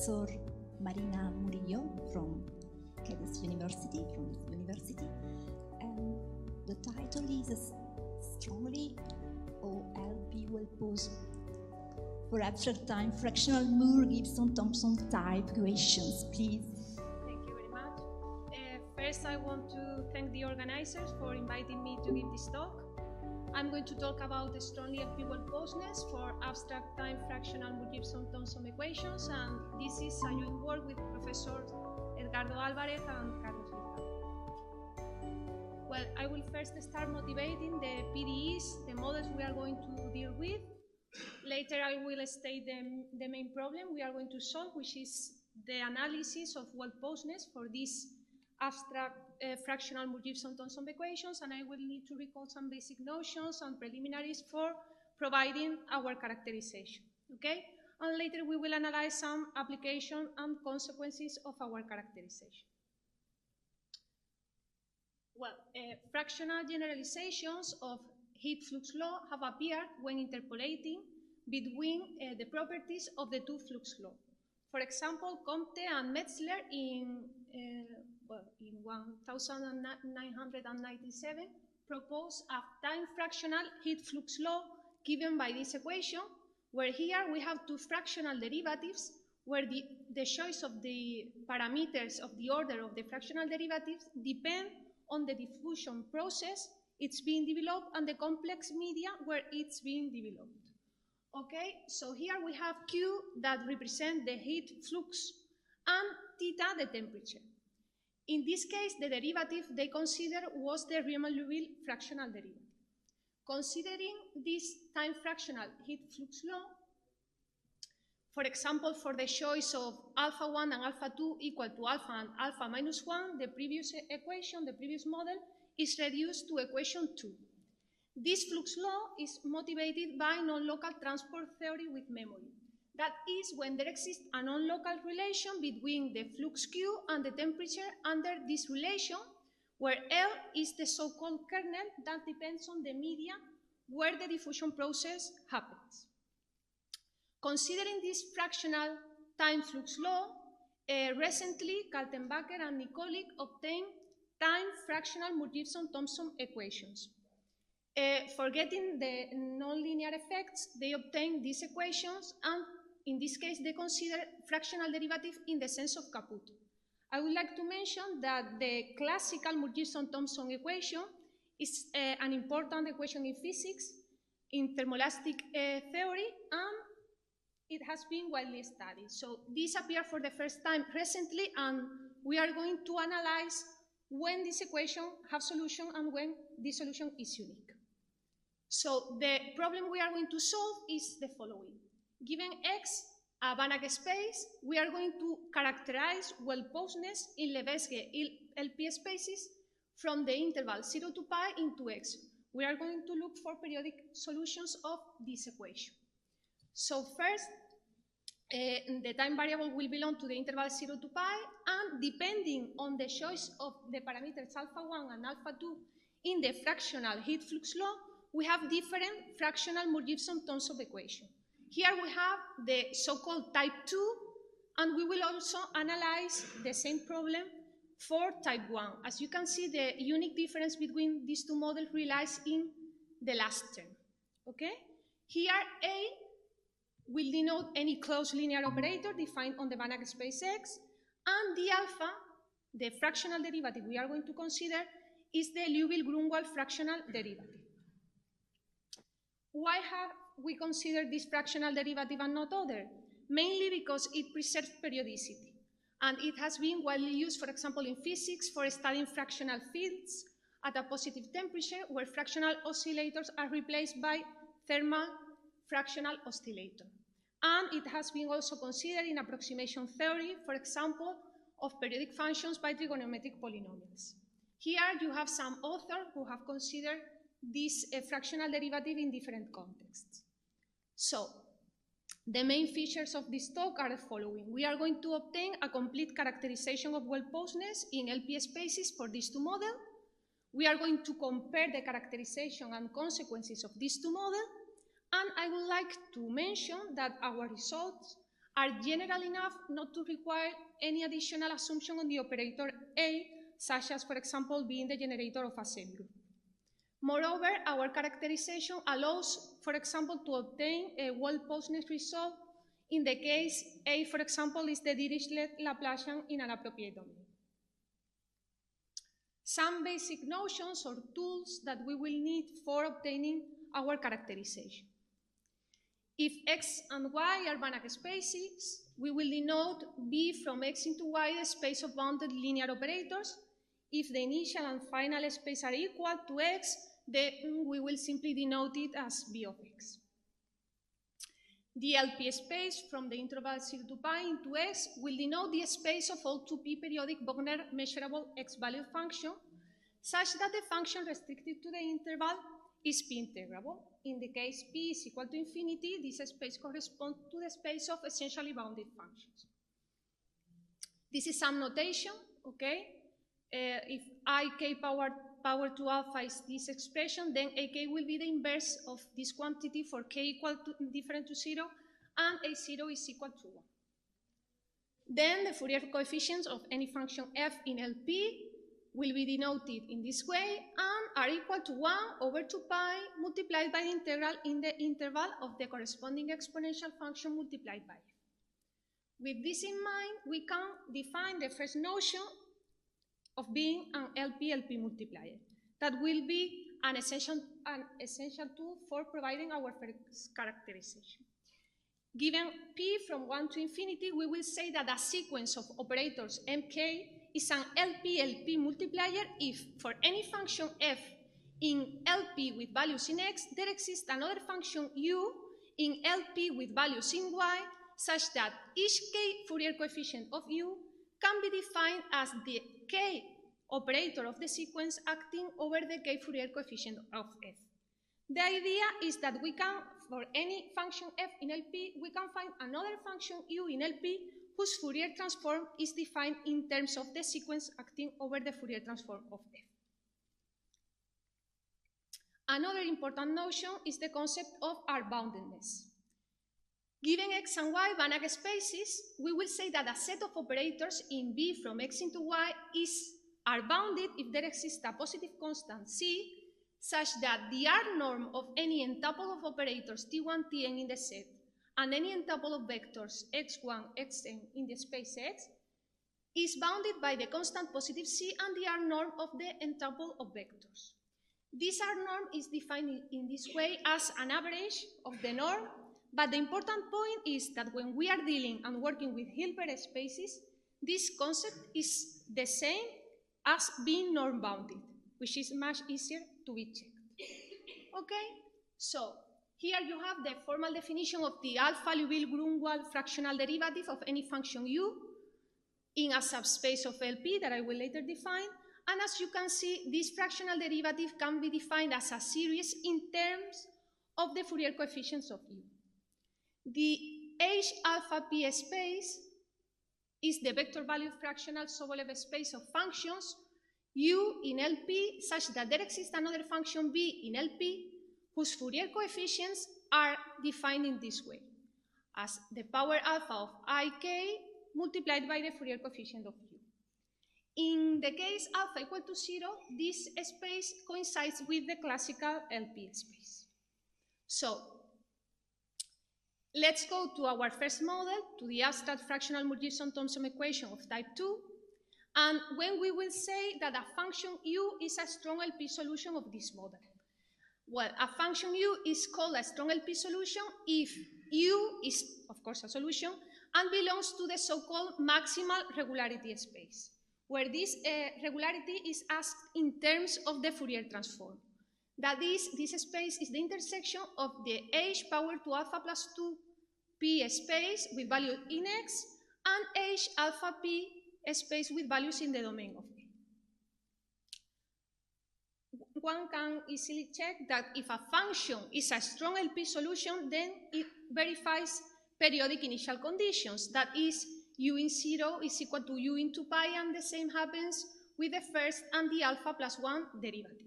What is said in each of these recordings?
Professor Marina Murillo from Cadis University, the title is Strongly OLP Well Pose for Abstract Time Fractional Moore-Gibson-Thomson Type Equations, please. Thank you very much. First, I want to thank the organizers for inviting me to give this talk. I'm going to talk about the strongly LP well-posedness for abstract time fractional Moore-Gibson-Thomson equations, and this is a joint work with Professors Edgardo Álvarez and Carlos Vila. Well, I will first start motivating the PDEs, the models we are going to deal with. Later, I will state the main problem we are going to solve, which is the analysis of well-posedness for these abstract fractional Moore-Gibson-Thomson equations, and I will need to recall some basic notions and preliminaries for providing our characterization, okay? And later we will analyze some application and consequences of our characterization. Well, fractional generalizations of heat flux law have appeared when interpolating between the properties of the two flux laws. For example, Comte and Metzler in 1997 proposed a time fractional heat flux law given by this equation, where here we have two fractional derivatives where the choice of the parameters of the order of the fractional derivatives depend on the diffusion process it's being developed and the complex media where it's being developed. Okay, so here we have Q that represent the heat flux and theta the temperature. In this case, the derivative they consider was the Riemann-Liouville fractional derivative. Considering this time fractional heat flux law, for example, for the choice of alpha 1 and alpha 2 equal to alpha and alpha minus 1, the previous equation, the previous model, is reduced to equation 2. This flux law is motivated by non-local transport theory with memory. That is when there exists a non-local relation between the flux Q and the temperature under this relation, where L is the so-called kernel that depends on the media where the diffusion process happens. Considering this fractional time flux law, recently Kaltenbacher and Nikolic obtained time fractional Moore-Gibson-Thomson equations. Forgetting the nonlinear effects, they obtained these equations, and in this case, they consider fractional derivative in the sense of Caputo. I would like to mention that the classical Moore-Gibson-Thomson equation is an important equation in physics, in thermoelastic theory, and it has been widely studied. So this appeared for the first time recently, and we are going to analyze when this equation has solution and when this solution is unique. So the problem we are going to solve is the following. Given X, a Banach space, we are going to characterize well-posedness in Lebesgue LP spaces from the interval 0 to pi into X. We are going to look for periodic solutions of this equation. So first, the time variable will belong to the interval 0 to pi, and depending on the choice of the parameters alpha 1 and alpha 2 in the fractional heat flux law, we have different fractional Moore-Gibson-Thomson equation. Here we have the so-called type 2, and we will also analyze the same problem for type 1. As you can see, the unique difference between these two models relies in the last term. Okay? Here, A will denote any closed linear operator defined on the Banach space X, and the alpha, the fractional derivative we are going to consider, is the Liouville-Grunwald fractional derivative. Why have we considered this fractional derivative and not other? Mainly because it preserves periodicity, and it has been widely used, for example, in physics for studying fractional fields at a positive temperature, where fractional oscillators are replaced by thermal fractional oscillator. And it has been also considered in approximation theory, for example, of periodic functions by trigonometric polynomials. Here you have some authors who have considered this fractional derivative in different contexts. So, the main features of this talk are the following. We are going to obtain a complete characterization of well-posedness in LP spaces for these two models. We are going to compare the characterization and consequences of these two models. And I would like to mention that our results are general enough not to require any additional assumption on the operator A, such as, for example, being the generator of a set group. Moreover, our characterization allows, for example, to obtain a well-Postness result in the case A, for example, is the Dirichlet Laplacian in an appropriate domain. Some basic notions or tools that we will need for obtaining our characterization. If X and Y are Banach spaces, we will denote B from X into Y the space of bounded linear operators. If the initial and final space are equal to X, then we will simply denote it as B of X. The LP space from the interval 0 to pi into X will denote the space of all 2p periodic Wagner measurable X-valued function, such that the function restricted to the interval is P integrable. In the case P is equal to infinity, this space corresponds to the space of essentially bounded functions. This is some notation, okay? If ik power 2 alpha is this expression, then ak will be the inverse of this quantity for k equal to different to 0, and a0 is equal to 1. Then the Fourier coefficients of any function f in LP will be denoted in this way and are equal to 1 over 2 pi multiplied by the integral in the interval of the corresponding exponential function multiplied by f. With this in mind, we can define the first notion of being an LP-LP multiplier. That will be an essential tool for providing our first characterization. Given P from 1 to infinity, we will say that a sequence of operators Mk is an LP-LP multiplier if for any function f in LP with values in X, there exists another function U in LP with values in Y, such that each k Fourier coefficient of U can be defined as the k operator of the sequence acting over the k Fourier coefficient of f. The idea is that we can, for any function f in LP, we can find another function U in LP whose Fourier transform is defined in terms of the sequence acting over the Fourier transform of f. Another important notion is the concept of R-boundedness. Given X and Y Banach spaces, we will say that a set of operators in B from X into Y are bounded if there exists a positive constant C, such that the R norm of any n-tuple of operators T1, Tn in the set, and any n-tuple of vectors x1, xn in the space X, is bounded by the constant positive C and the R norm of the n-tuple of vectors. This R norm is defined in this way as an average of the norm, but the important point is that when we are dealing and working with Hilbert spaces, this concept is the same as being norm-bounded, which is much easier to be checked. Okay, so here you have the formal definition of the alpha-Liouville-Grunwald fractional derivative of any function U in a subspace of LP that I will later define. And as you can see, this fractional derivative can be defined as a series in terms of the Fourier coefficients of U. The H alpha P space is the vector value fractional Sobolev space of functions U in LP such that there exists another function B in LP whose Fourier coefficients are defined in this way, as the power alpha of ik multiplied by the Fourier coefficient of U. In the case alpha equal to 0, this space coincides with the classical LP space. So, let's go to our first model, to the abstract fractional Murchison-Thompson equation of type 2, and when we will say that a function U is a strong LP solution of this model. Well, a function U is called a strong LP solution if U is, of course, a solution and belongs to the so-called maximal regularity space, where this regularity is asked in terms of the Fourier transform. That is, this space is the intersection of the H power 2 alpha plus 2p space with value in X and H alpha p space with values in the domain of A. One can easily check that if a function is a strong LP solution, then it verifies periodic initial conditions. That is, U in 0 is equal to U into pi, and the same happens with the first and the alpha plus 1 derivative.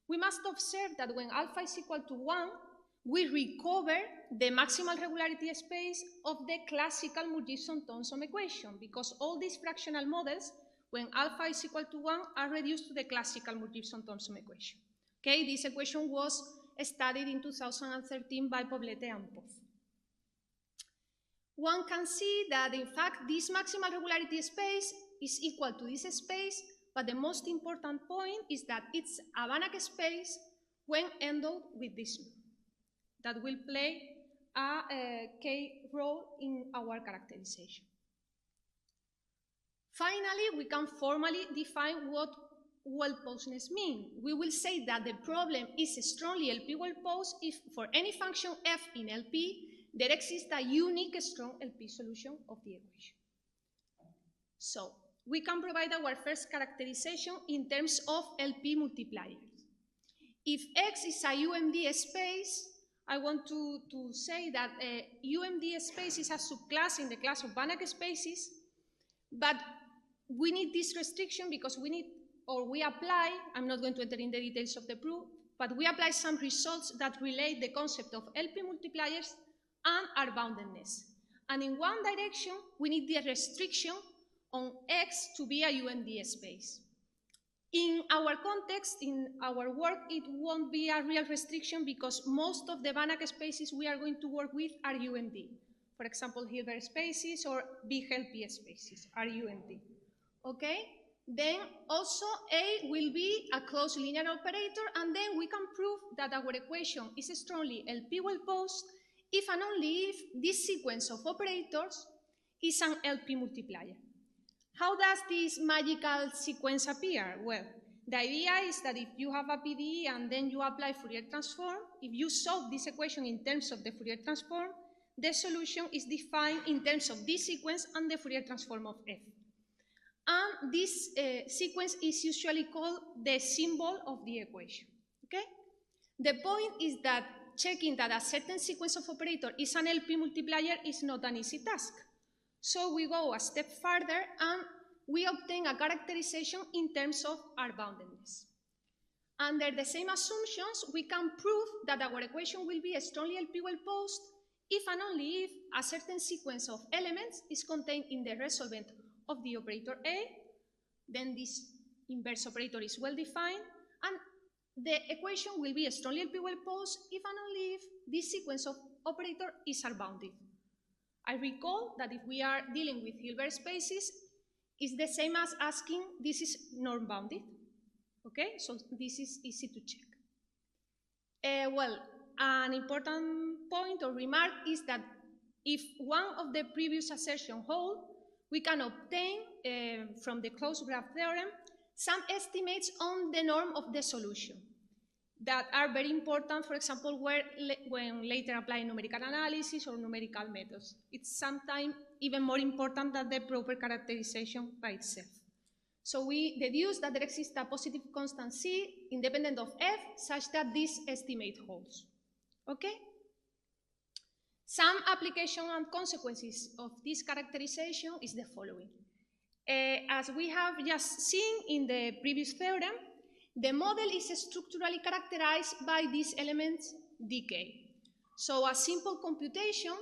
We must observe that when alpha is equal to 1, we recover the maximal regularity space of the classical Murchison-Thompson equation, because all these fractional models, when alpha is equal to 1, are reduced to the classical Murchison-Thompson equation. Okay, this equation was studied in 2013 by Poblete and Poff. One can see that, in fact, this maximal regularity space is equal to this space, but the most important point is that it's a Banach space when endowed with this norm. That will play a key role in our characterization. Finally, we can formally define what well-posedness means. We will say that the problem is strongly LP well-posed if for any function f in LP, there exists a unique strong LP solution of the equation. So, we can provide our first characterization in terms of LP multipliers. If X is a UMD space, I want to say that UMD space is a subclass in the class of Banach spaces, but we need this restriction because we apply, I'm not going to enter in the details of the proof, but we apply some results that relate the concept of LP multipliers and our boundedness. And in one direction, we need the restriction on X to be a UMD space. In our context, in our work, it won't be a real restriction because most of the Banach spaces we are going to work with are UMD. For example, Hilbert spaces or big LP spaces are UMD. Okay? Then also A will be a closed linear operator, and then we can prove that our equation is strongly LP well-posed if and only if this sequence of operators is an LP multiplier. How does this magical sequence appear? Well, the idea is that if you have a PDE and then you apply Fourier transform, if you solve this equation in terms of the Fourier transform, the solution is defined in terms of this sequence and the Fourier transform of f. And this sequence is usually called the symbol of the equation. Okay? The point is that checking that a certain sequence of operator is an LP multiplier is not an easy task. So we go a step further and we obtain a characterization in terms of our boundedness. Under the same assumptions, we can prove that our equation will be strongly LP well-posed if and only if a certain sequence of elements is contained in the resolvent of the operator A, then this inverse operator is well-defined, and the equation will be strongly LP well-posed if and only if this sequence of operator is R-bounded. I recall that if we are dealing with Hilbert spaces, it's the same as asking this is norm-bounded. Okay, so this is easy to check. Well, an important point or remark is that if one of the previous assertions holds, we can obtain from the closed graph theorem some estimates on the norm of the solution that are very important, for example, when later applying numerical analysis or numerical methods. It's sometimes even more important than the proper characterization by itself. So we deduce that there exists a positive constant C independent of F such that this estimate holds. Okay? Some application and consequences of this characterization is the following. As we have just seen in the previous theorem, the model is structurally characterized by these elements decay. So a simple computation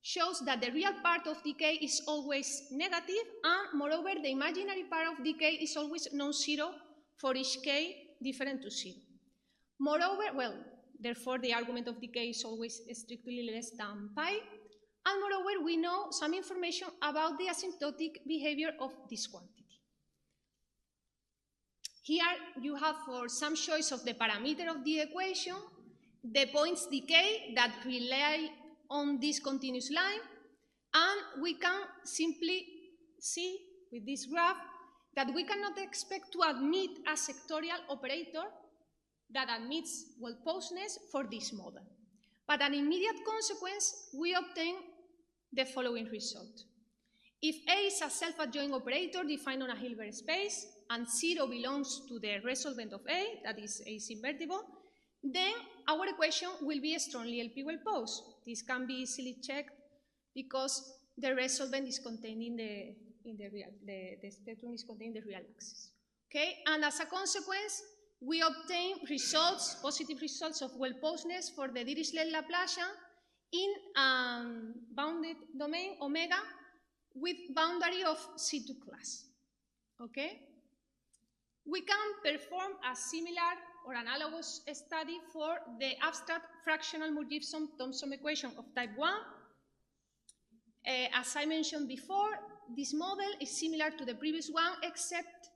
shows that the real part of decay is always negative, and moreover, the imaginary part of decay is always non-zero for each k different to 0. Moreover, well, therefore, the argument of decay is always strictly less than pi, and moreover, we know some information about the asymptotic behavior of this quantity. Here you have, for some choice of the parameter of the equation, the points decay that rely on this continuous line, and we can simply see with this graph that we cannot expect to admit a sectorial operator that admits well-posedness for this model. But an immediate consequence, we obtain the following result. If A is a self-adjoint operator defined on a Hilbert space, and 0 belongs to the resolvent of A, that is A is invertible, then our equation will be strongly LP well-posed. This can be easily checked because the resolvent is contained in the spectrum is contained in the real axis. Okay, and as a consequence, we obtain results, positive results of well-posedness for the Dirichlet Laplacian in bounded domain omega with boundary of C2 class. Okay? We can perform a similar or analogous study for the abstract fractional Murchison-Thompson equation of type 1. As I mentioned before, this model is similar to the previous one except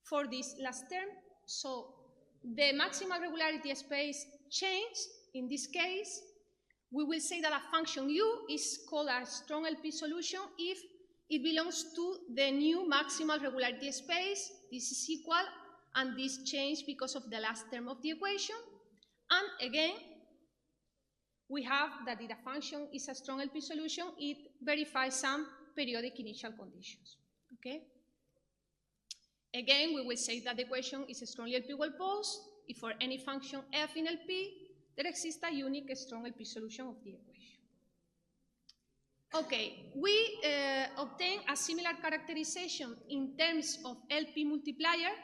for this last term. So the maximal regularity space changed. In this case, we will say that a function U is called a strong LP solution if it belongs to the new maximal regularity space. This is equal, and this changed because of the last term of the equation. And again, we have that if a function is a strong LP solution, it verifies some periodic initial conditions. Okay? Again, we will say that the equation is strongly LP well-posed if for any function f in LP, there exists a unique strong LP solution of the equation. Okay, we obtain a similar characterization in terms of LP multiplier,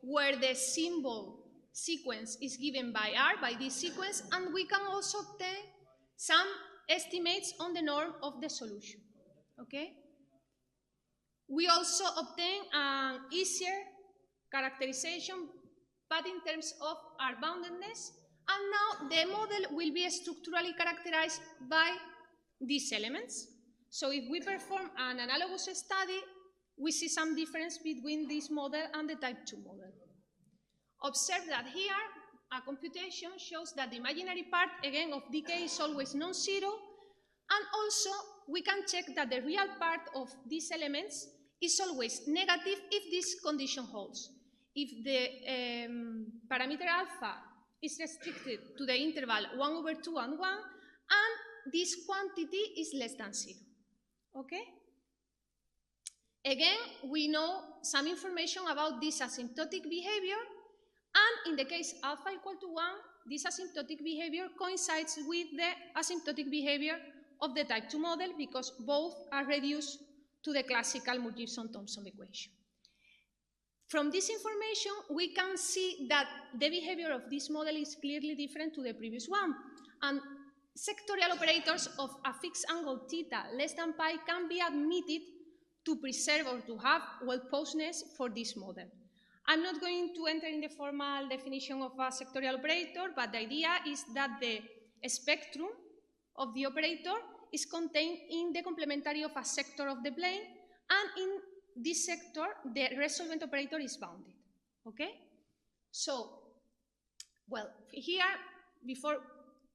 where the symbol sequence is given by R, by this sequence, and we can also obtain some estimates on the norm of the solution. Okay? We also obtain an easier characterization, but in terms of R boundedness, and now the model will be structurally characterized by these elements. So if we perform an analogous study, we see some difference between this model and the type 2 model. Observe that here, a computation shows that the imaginary part, again, of decay is always non-zero, and also we can check that the real part of these elements is always negative if this condition holds. If the parameter alpha is restricted to the interval 1/2 and 1, and this quantity is less than 0. Okay? Again, we know some information about this asymptotic behavior, and in the case alpha equal to 1, this asymptotic behavior coincides with the asymptotic behavior of the type 2 model because both are reduced to the classical Murchison-Thompson equation. From this information, we can see that the behavior of this model is clearly different to the previous one, and sectorial operators of a fixed angle theta less than pi can be admitted to preserve or to have well-posedness for this model. I'm not going to enter in the formal definition of a sectorial operator, but the idea is that the spectrum of the operator is contained in the complementary of a sector of the plane, and in this sector, the resolvent operator is bounded. Okay? So, well, here, before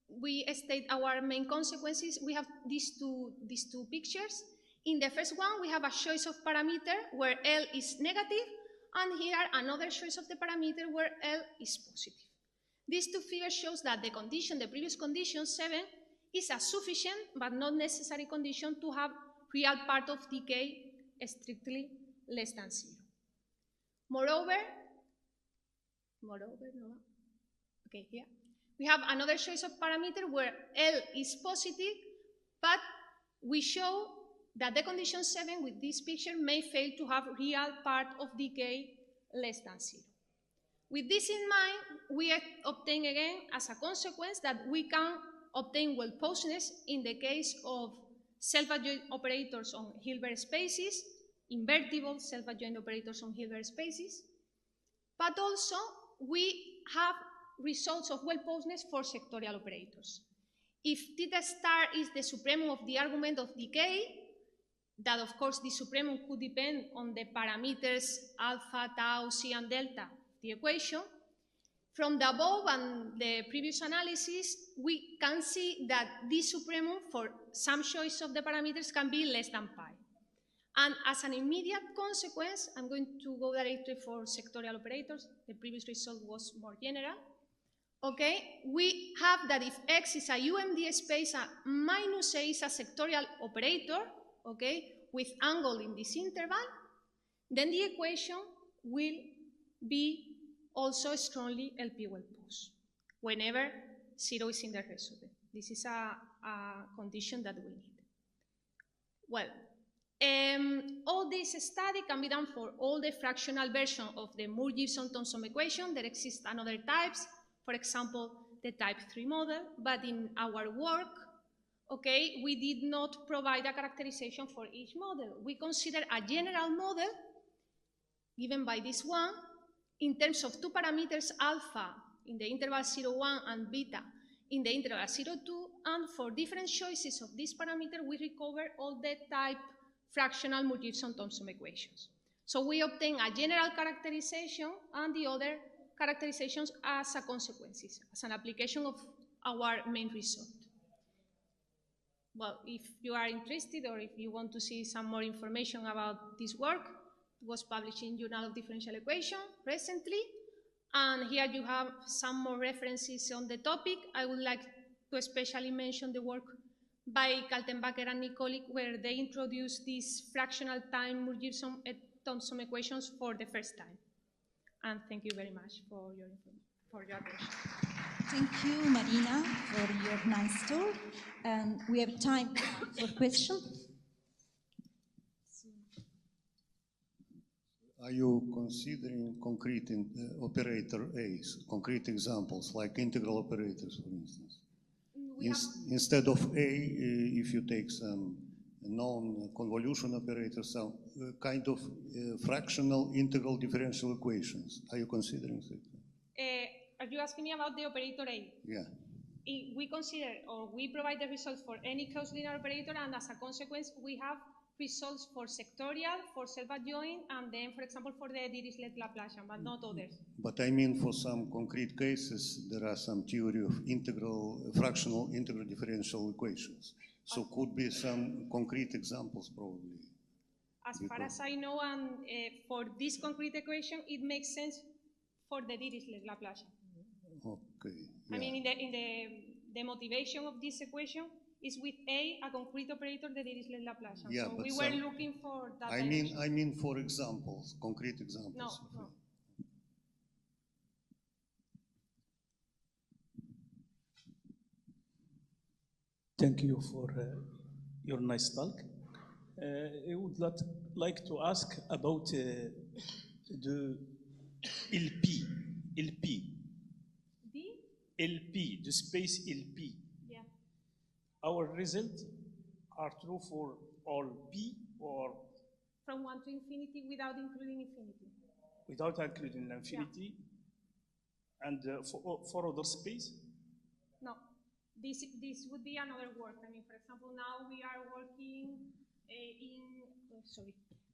we state our main consequences, we have these two pictures. In the first one, we have a choice of parameter where L is negative, and here another choice of the parameter where L is positive. These two figures shows that the condition, the previous condition 7, is a sufficient but not necessary condition to have real part of decay strictly less than 0. Moreover, okay, here we have another choice of parameter where L is positive, but we show that the condition 7 with this picture may fail to have real part of decay less than 0. With this in mind, we obtain again as a consequence that we can obtain well-posedness in the case of self-adjoint operators on Hilbert spaces, invertible self-adjoint operators on Hilbert spaces, but also we have results of well-posedness for sectorial operators. If theta star is the supremum of the argument of decay, that of course the supremum could depend on the parameters alpha, tau, c, and delta of the equation. From the above and the previous analysis, we can see that this supremum for some choice of the parameters can be less than pi. And as an immediate consequence, I'm going to go directly for sectorial operators. The previous result was more general. Okay, we have that if X is a UMD space, minus A is a sectorial operator, okay, with angle in this interval, then the equation will be also strongly LP well-posed whenever 0 is in the resolvent. This is a condition that we need. Well, All this study can be done for all the fractional version of the Moore-Gibson-Thomson equation. There exist another types, for example, the type 3 model, but in our work, okay, we did not provide a characterization for each model. We consider a general model given by this one in terms of two parameters, alpha in the interval 0,1 and beta in the interval 0,2, and for different choices of this parameter, we recover all the type fractional Moore-Gibson-Thomson equations. So we obtain a general characterization and the other characterizations as a consequences, as an application of our main result. Well, if you are interested or if you want to see some more information about this work, it was published in Journal of Differential Equation recently, and here you have some more references on the topic. I would like to especially mention the work by Kaltenbacher and Nikolic, where they introduced these fractional time Moore-Gibson-Thomson equations for the first time. And thank you very much for your attention. Thank you, Marina, for your nice talk. And we have time for questions. Are you considering concrete operator A's, concrete examples, like integral operators, for instance? Instead of A, if you take some known convolution operators, some kind of fractional integral differential equations. Are you considering that? Are you asking me about the operator A? Yeah. We consider, or we provide the results for any closed linear operator, and as a consequence, we have results for sectorial, for self-adjoint, and then, for example, for the Dirichlet Laplacian, but not others. But I mean, for some concrete cases, there are some theory of fractional integral differential equations. So could be some concrete examples, probably. As far as I know, and for this concrete equation, it makes sense for the Dirichlet Laplacian. Okay. Yeah. I mean, in the motivation of this equation is with a concrete operator, the Dirichlet Laplacian. Yeah, so but we were looking for that. I mean, for examples, concrete examples. No. Thank you for your nice talk. I would like to ask about the LP. LP, the space LP. Yeah. Our results are true for all P, or? From 1 to infinity without including infinity. Without including infinity. Yeah. And for other space? No. This would be another work. I mean, for example, now we are working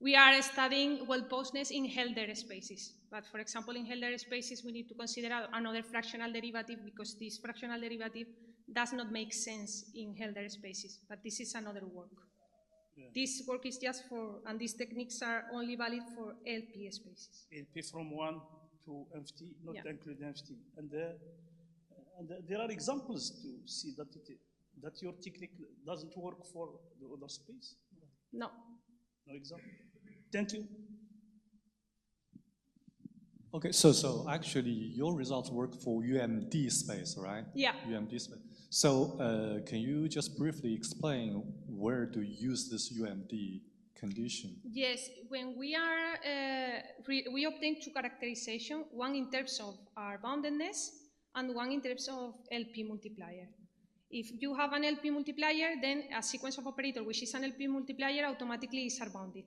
we are studying well-postness in Helder spaces. But for example, in Helder spaces, we need to consider another fractional derivative because this fractional derivative does not make sense in Helder spaces. But this is another work. Yeah. This work is just for, and these techniques are only valid for LP spaces. LP from 1 to empty, not including empty. And there are examples to see that your technique doesn't work for the other space? No. No example? Thank you. Okay, so actually your results work for UMD space, right? Yeah. UMD space. So can you just briefly explain where to use this UMD condition? Yes, when we are, we obtain two characterizations, one in terms of R boundedness and one in terms of LP multiplier. If you have an LP multiplier, then a sequence of operator which is an LP multiplier automatically is R-bounded.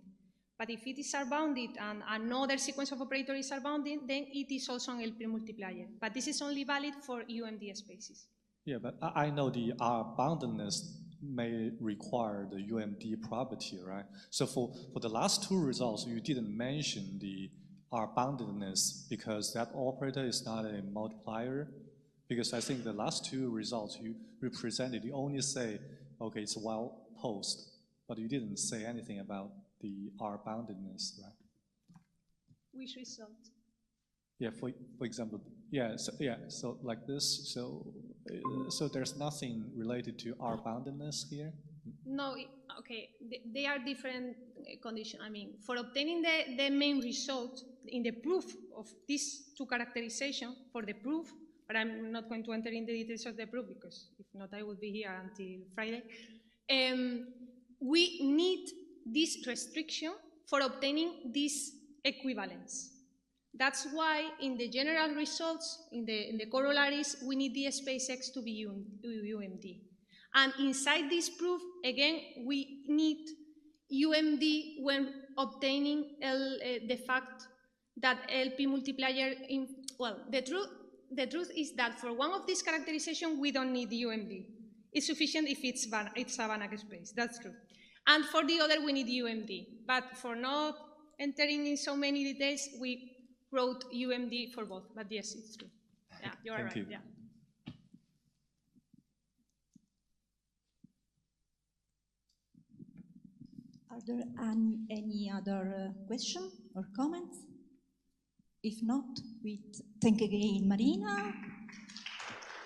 But if it is R-bounded and another sequence of operator is R-bounded, then it is also an LP multiplier. But this is only valid for UMD spaces. Yeah, but I know the R-boundedness may require the UMD property, right? So for the last two results, you didn't mention the R-boundedness because that operator is not a multiplier. Because I think the last two results you represented, you only say, okay, it's well-posed, but you didn't say anything about the R-boundedness, right? Which result? Yeah, for example, so like this, so there's nothing related to R-boundedness here? No, okay, they are different conditions. I mean, for obtaining the main result in the proof of these two characterizations, for the proof, but I'm not going to enter in the details of the proof because if not, I will be here until Friday. We need this restriction for obtaining this equivalence. That's why in the general results, in the corollaries, we need the space X to be UMD. And inside this proof, again, we need UMD when obtaining the fact that LP multiplier, the truth is that for one of these characterizations, we don't need UMD. It's sufficient if it's a Banach space, that's true. And for the other, we need UMD. But for not entering in so many details, we wrote UMD for both, but yes, it's true. Yeah, you are right, yeah. Are there any other question or comments? If not, we thank again Marina.